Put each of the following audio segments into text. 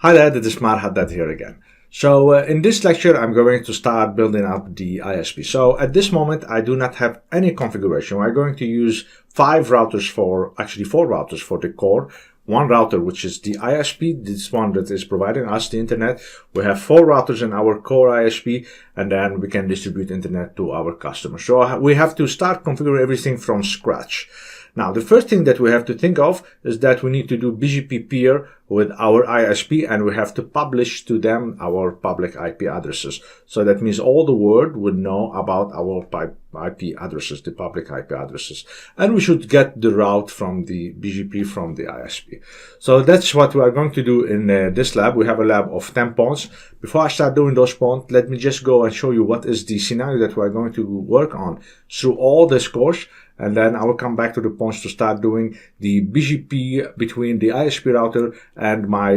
Hi there, this is Haddad here again. So in this lecture, I'm going to start building up the ISP. So at this moment, I do not have any configuration. We're going to use four routers for the core. One router, which is the ISP, this one that is providing us the internet. We have 4 routers in our core ISP, and then we can distribute internet to our customers. So we have to start configuring everything from scratch. Now, the first thing that we have to think of is that we need to do BGP peer with our ISP, and we have to publish to them our public IP addresses. So that means all the world would know about our IP addresses, the public IP addresses. And we should get the route from the BGP from the ISP. So that's what we are going to do in this lab. We have a lab of 10 points. Before I start doing those points, let me just go and show you what is the scenario that we are going to work on through all this course. And then I will come back to the points to start doing the BGP between the ISP router and my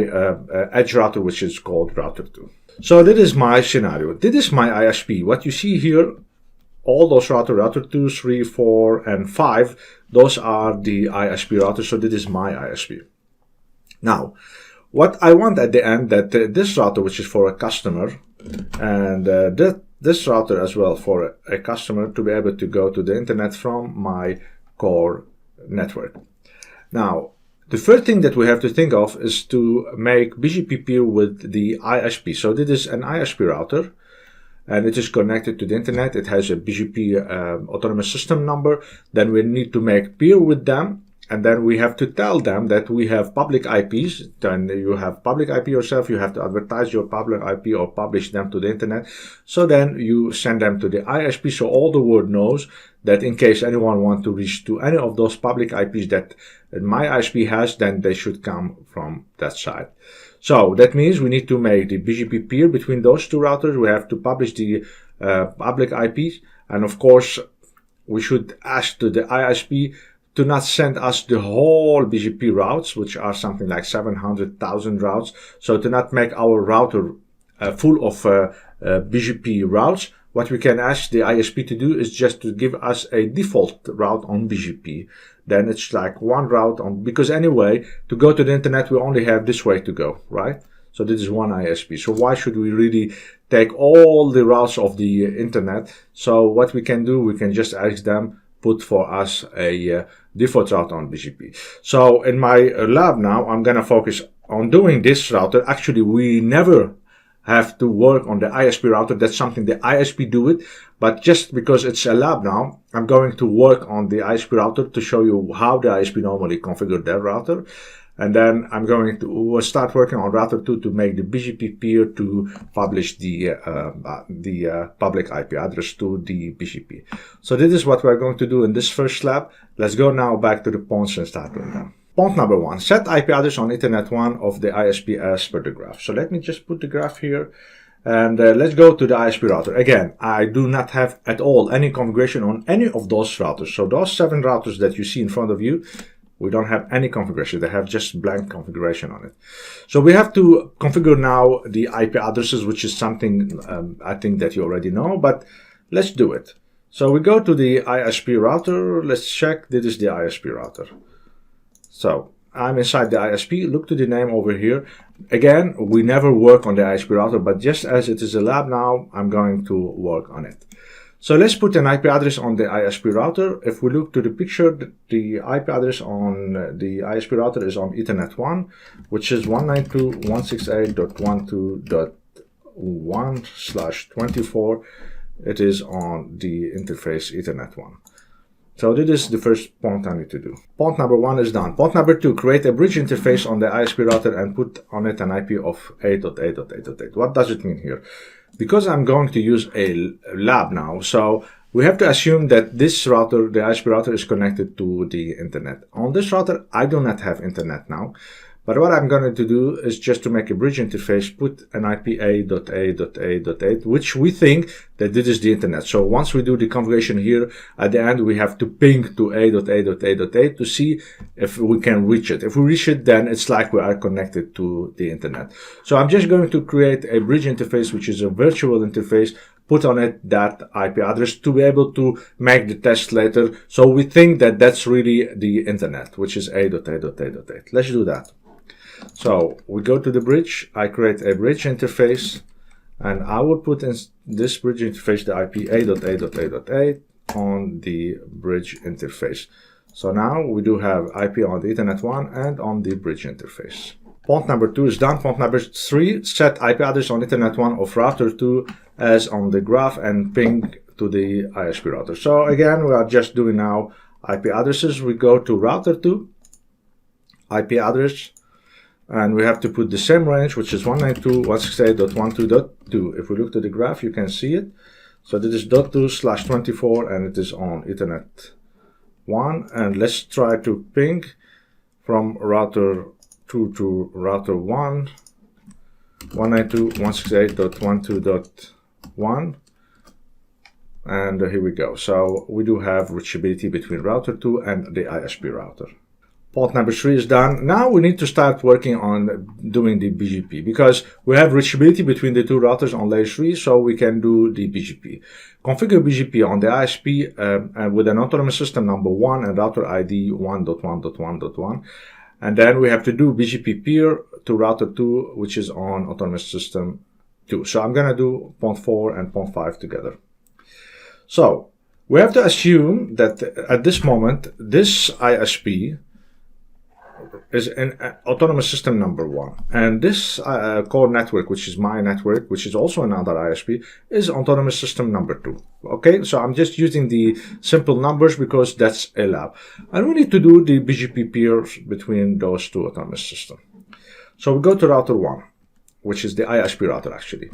edge router, which is called router 2. So this is my scenario. This is my ISP. What you see here, all those router 2, 3, 4, and 5, those are the ISP routers. So this is my ISP. Now, what I want at the end, that this router, which is for a customer, and this router as well for a customer to be able to go to the internet from my core network. Now, the first thing that we have to think of is to make BGP peer with the ISP. So this is an ISP router, and it is connected to the internet. It has a BGP autonomous system number. Then we need to make peer with them. And then we have to tell them that we have public IPs. Then you have public IP yourself. You have to advertise your public IP or publish them to the internet. So then you send them to the ISP. So all the world knows that in case anyone wants to reach to any of those public IPs that my ISP has, then they should come from that side. So that means we need to make the BGP peer between those two routers. We have to publish the public IPs. And of course, we should ask to the ISP to not send us the whole BGP routes, which are something like 700,000 routes. So to not make our router full of BGP routes, what we can ask the ISP to do is just to give us a default route on BGP. Then it's like one route on, because anyway, to go to the internet, we only have this way to go, right? So this is one ISP. So why should we really take all the routes of the internet? So what we can do, we can just ask them, put for us a default route on BGP. So in my lab now, I'm going to focus on doing this router. Actually, we never have to work on the ISP router. That's something the ISP do it. But just because it's a lab now, I'm going to work on the ISP router to show you how the ISP normally configure their router. And then I'm going to start working on router 2 to make the BGP peer to publish the public IP address to the BGP. So this is what we're going to do in this first lab. Let's go now back to the points and start doing them. Point number 1, set IP address on Ethernet 1 of the ISP as per the graph. So let me just put the graph here. And let's go to the ISP router. Again, I do not have at all any configuration on any of those routers. So those 7 routers that you see in front of you, we don't have any configuration. They have just blank configuration on it. So we have to configure now the IP addresses, which is something I think that you already know, but let's do it. So we go to the ISP router. Let's check. This is the ISP router. So I'm inside the ISP. Look to the name over here. Again, we never work on the ISP router, but just as it is a lab now, I'm going to work on it. So let's put an IP address on the ISP router. If we look to the picture, the IP address on the ISP router is on Ethernet 1, which is 192.168.1.1/24. It is on the interface Ethernet 1. So this is the first point I need to do. Point number 1 is done. Point number 2, create a bridge interface on the ISP router and put on it an IP of 8.8.8.8. What does it mean here? Because I'm going to use a lab now, so we have to assume that this router, the ISP router, is connected to the internet. On this router, I do not have internet now. But what I'm going to do is just to make a bridge interface, put an IP 8.8.8.8, which we think that this is the internet. So once we do the configuration here, at the end, we have to ping to 8.8.8.8 to see if we can reach it. If we reach it, then it's like we are connected to the internet. So I'm just going to create a bridge interface, which is a virtual interface, put on it that IP address to be able to make the test later. So we think that that's really the internet, which is 8.8.8.8. Let's do that. So we go to the bridge, I create a bridge interface, and I will put in this bridge interface the IP 8.8.8.8 on the bridge interface. So now we do have IP on the Ethernet 1 and on the bridge interface. Point number 2 is done. Point number 3, set IP address on Ethernet 1 of router 2 as on the graph and ping to the ISP router. So again, we are just doing now IP addresses. We go to router 2, IP address, and we have to put the same range, which is 192.168.12.2. If we look to the graph, you can see it. So this is .2/24, and it is on Ethernet 1. And let's try to ping from router 2 to router 1, 192.168.12.1. And here we go. So we do have reachability between router 2 and the ISP router. Port number 3 is done. Now we need to start working on doing the BGP, because we have reachability between the two routers on layer 3, so we can do the BGP. Configure BGP on the ISP with an autonomous system number 1 and router ID 1.1.1.1. And then we have to do BGP peer to router 2, which is on autonomous system 2. So I'm going to do point 4 and point 5 together. So we have to assume that at this moment, this ISP is an autonomous system number 1. And this core network, which is my network, which is also another ISP, is autonomous system number 2. Okay, so I'm just using the simple numbers because that's a lab. And we need to do the BGP peers between those two autonomous systems. So we go to router 1, which is the ISP router actually.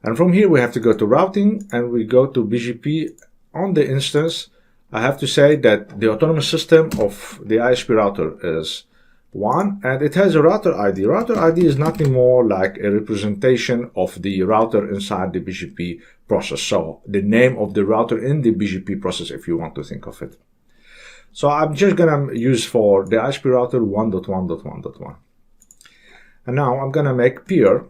And from here we have to go to routing and we go to BGP. On the instance, I have to say that the autonomous system of the ISP router is 1, and it has a router ID. Router ID is nothing more like a representation of the router inside the BGP process. So the name of the router in the BGP process, if you want to think of it. So I'm just going to use for the ISP router 1.1.1.1. And now I'm going to make peer,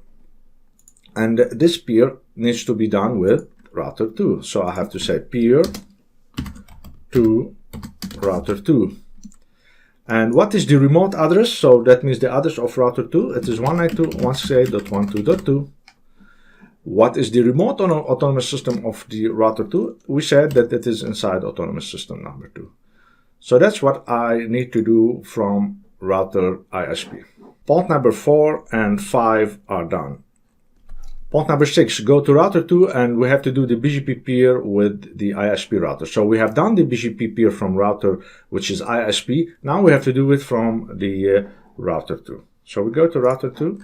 and this peer needs to be done with router 2. So I have to say peer to router 2. And what is the remote address? So that means the address of router 2. It is 192.168.12.2. What is the remote autonomous system of the router 2? We said that it is inside autonomous system number 2. So that's what I need to do from router ISP. Port number 4 and 5 are done. Port number 6, go to router 2 and we have to do the BGP peer with the ISP router. So we have done the BGP peer from router, which is ISP. Now we have to do it from the router 2. So we go to router 2,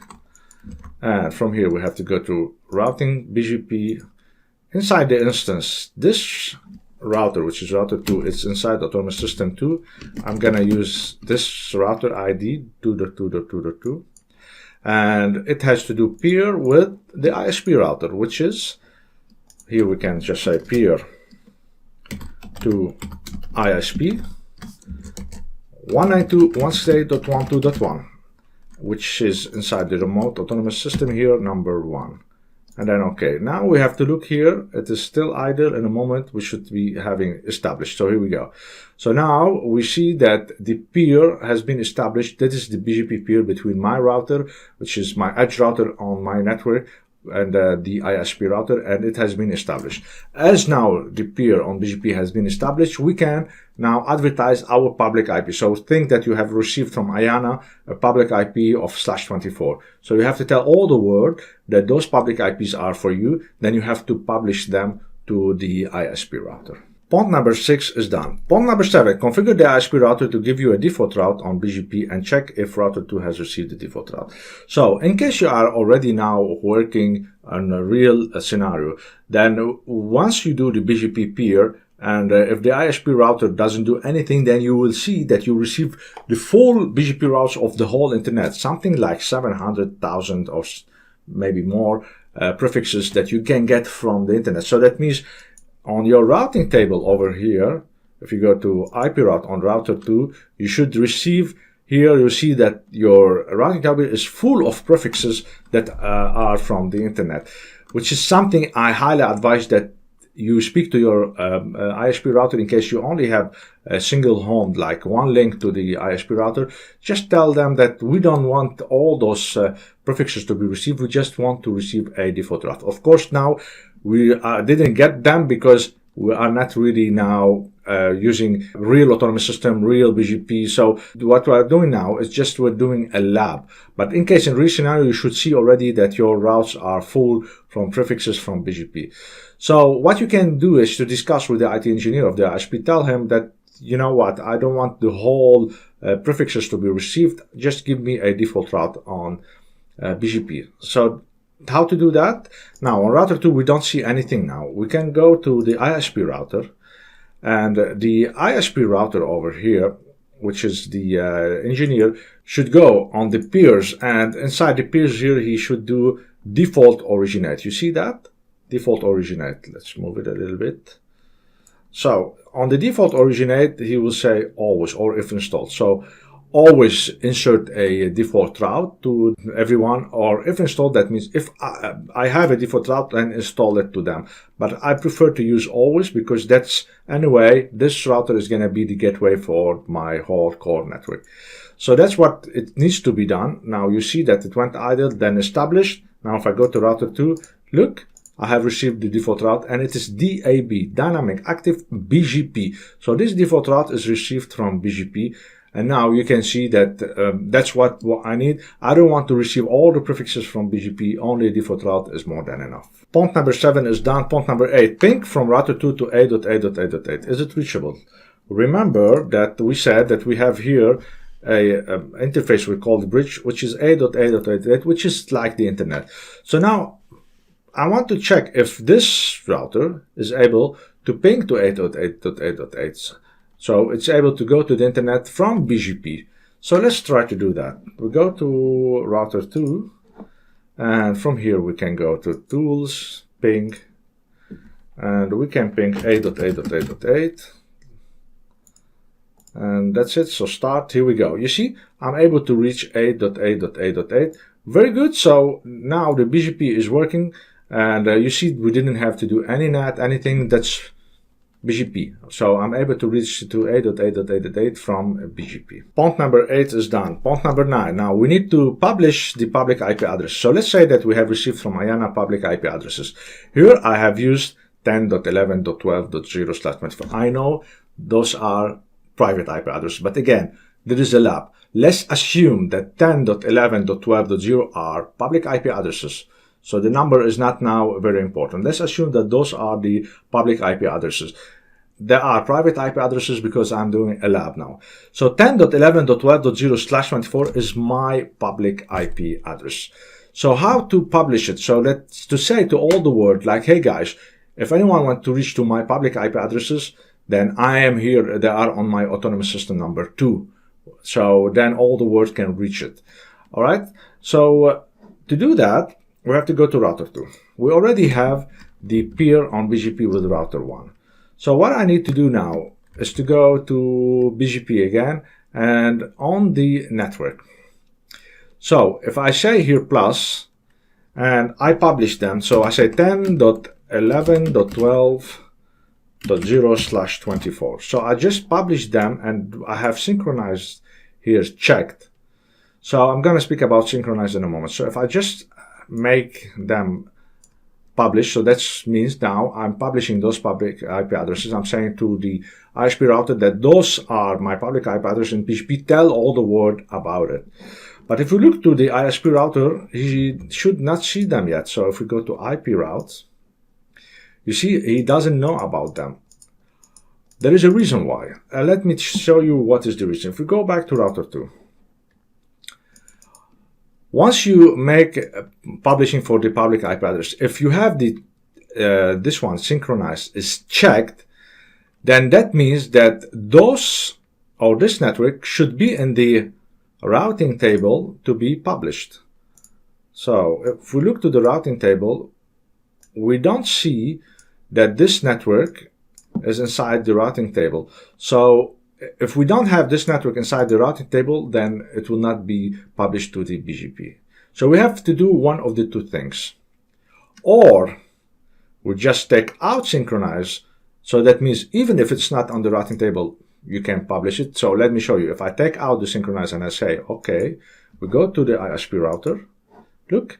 and from here we have to go to routing BGP. Inside the instance, this router, which is router 2, it's inside autonomous system 2. I'm going to use this router ID 2.2.2.2. And it has to do peer with the ISP router, which is, here we can just say peer to ISP 192.168.12.1, which is inside the remote autonomous system here, number 1. And then okay, now we have to look here. It is still idle. In a moment we should be having established. So here we go. So now we see that the peer has been established. That is the BGP peer between my router, which is my edge router on my network, and the ISP router, and it has been established. As now the peer on BGP has been established, we can now advertise our public IP. So think that you have received from IANA a public IP of /24. So you have to tell all the world that those public IPs are for you. Then you have to publish them to the ISP router. Point number 6 is done. Point number 7, configure the ISP router to give you a default route on BGP and check if router 2 has received the default route. So in case you are already now working on a real scenario, then once you do the BGP peer, and if the ISP router doesn't do anything, then you will see that you receive the full BGP routes of the whole internet, something like 700,000 or maybe more prefixes that you can get from the internet. So that means on your routing table over here, if you go to IP route on router 2, you should receive here, you see that your routing table is full of prefixes that are from the internet, which is something I highly advise that you speak to your ISP router, in case you only have a single home, like one link to the ISP router, just tell them that we don't want all those prefixes to be received. We just want to receive a default route. Of course, now we didn't get them because we are not really now using real autonomous system, real BGP. So what we are doing now is just we're doing a lab. But in case in real scenario, you should see already that your routes are full from prefixes from BGP. So what you can do is to discuss with the IT engineer of the ISP, tell him that, you know what, I don't want the whole prefixes to be received. Just give me a default route on BGP. So how to do that? Now on router 2, we don't see anything now. We can go to the ISP router, and the ISP router over here, which is the engineer, should go on the peers, and inside the peers here, he should do default originate. You see that? Default originate. Let's move it a little bit. So on the default originate, he will say always or if installed. So always insert a default route to everyone, or if installed, that means if I have a default route, then install it to them. But I prefer to use always because that's, anyway, this router is going to be the gateway for my whole core network. So that's what it needs to be done. Now you see that it went idle, then established. Now if I go to router 2, look, I have received the default route, and it is DAB, Dynamic Active BGP. So this default route is received from BGP. And now you can see that that's what I need. I don't want to receive all the prefixes from BGP. Only a default route is more than enough. Point number 7 is done. Point number 8, ping from router 2 to 8.8.8.8. Is it reachable? Remember that we said that we have here a interface we call the bridge, which is 8.8.8.8, which is like the internet. So now I want to check if this router is able to ping to 8.8.8.8. So it's able to go to the internet from BGP. So let's try to do that. We go to router 2, and from here we can go to tools, ping, and we can ping 8.8.8.8. And that's it. So start, here we go. You see, I'm able to reach 8.8.8.8. Very good. So now the BGP is working, and you see we didn't have to do any NAT, anything. That's BGP. So I'm able to reach to 8.8.8.8 from BGP. Point number 8 is done. Point number 9. Now we need to publish the public IP address. So let's say that we have received from IANA public IP addresses. Here I have used 10.11.12.0/24. I know those are private IP addresses, but again, there is a lab. Let's assume that 10.11.12.0 are public IP addresses. So the number is not now very important. Let's assume that those are the public IP addresses. There are private IP addresses because I'm doing a lab now. So 10.11.12.0/24 is my public IP address. So how to publish it? So let's to say to all the world, like, hey guys, if anyone wants to reach to my public IP addresses, then I am here. They are on my autonomous system number 2. So then all the world can reach it. All right. So to do that, we have to go to router 2. We already have the peer on BGP with router 1. So what I need to do now is to go to BGP again and on the network. So if I say here plus and I publish them, so I say 10.11.12.0/24. So I just published them and I have synchronized here checked. So I'm going to speak about synchronized in a moment. So if I just make them publish, so that means now I'm publishing those public IP addresses. I'm saying to the ISP router that those are my public IP addresses in BGP. Tell all the world about it. But if we look to the ISP router, he should not see them yet. So if we go to IP routes, you see he doesn't know about them. There is a reason why. Let me show you what is the reason. If we go back to router 2, once you make publishing for the public IP address, if you have the this one synchronized is checked, then that means that those or this network should be in the routing table to be published. So if we look to the routing table, we don't see that this network is inside the routing table. So if we don't have this network inside the routing table, then it will not be published to the BGP. So we have to do one of the two things. Or we just take out synchronize. So that means even if it's not on the routing table, you can publish it. So let me show you. If I take out the synchronize and I say, okay, we go to the ISP router, look,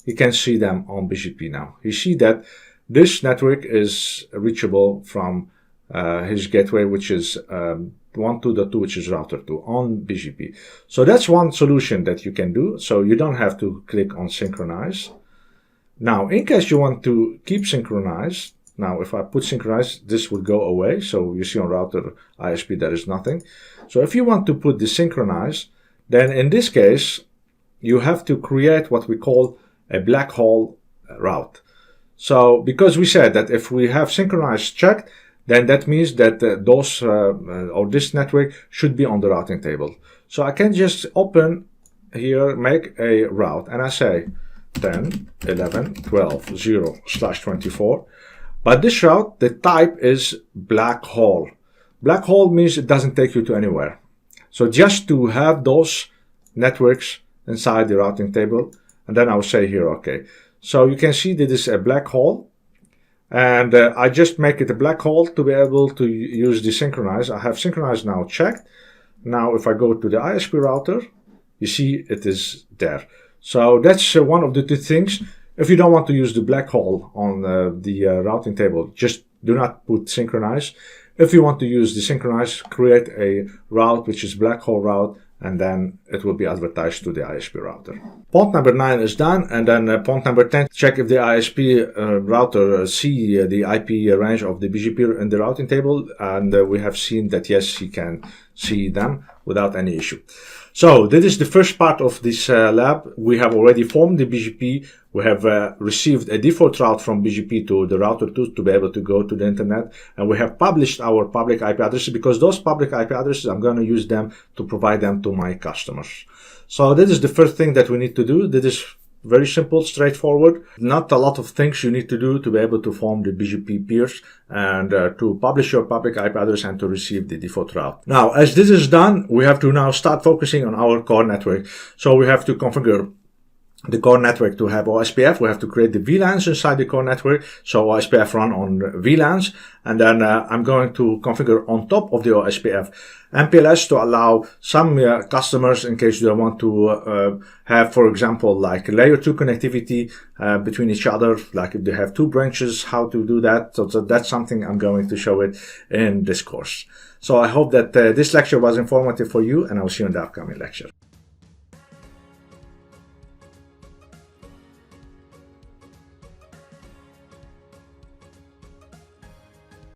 you can see them on BGP now. You see that this network is reachable from his gateway, which is 1.2.2, which is router 2 on BGP. So that's one solution that you can do. So you don't have to click on synchronize. Now, in case you want to keep synchronized, now if I put synchronize, this will go away. So you see on router ISP, there is nothing. So if you want to put the synchronize, then in this case, you have to create what we call a black hole route. So because we said that if we have synchronized checked, then that means that those or this network should be on the routing table. So I can just open here, make a route, and I say 10, 11, 12, 0/24. But this route, the type is black hole. Black hole means it doesn't take you to anywhere. So just to have those networks inside the routing table, and then I'll say here, okay. So you can see that this is a black hole. And I just make it a black hole to be able to use the synchronize. I have synchronize now checked. Now if I go to the ISP router, you see it is there. So that's one of the two things. If you don't want to use the black hole on the routing table, just do not put synchronize. If you want to use the synchronize, create a route which is black hole route, and then it will be advertised to the ISP router. Point number 9 is done, and then point number 10, check if the ISP router see the IP range of the BGP in the routing table, and we have seen that yes, he can see them without any issue. So this is the first part of this lab. We have already formed the BGP. We have received a default route from BGP to the router 2 to be able to go to the internet. And we have published our public IP addresses, because those public IP addresses, I'm going to use them to provide them to my customers. So this is the first thing that we need to do. This is very simple, straightforward. Not a lot of things you need to do to be able to form the BGP peers and to publish your public IP address and to receive the default route. Now, as this is done, we have to now start focusing on our core network. So we have to configure the core network to have OSPF. We have to create the VLANs inside the core network. So OSPF run on VLANs. And then I'm going to configure on top of the OSPF MPLS to allow some customers, in case they want to have, for example, like layer 2 connectivity between each other, like if they have 2 branches, how to do that. So that's something I'm going to show it in this course. So I hope that this lecture was informative for you, and I'll see you in the upcoming lecture.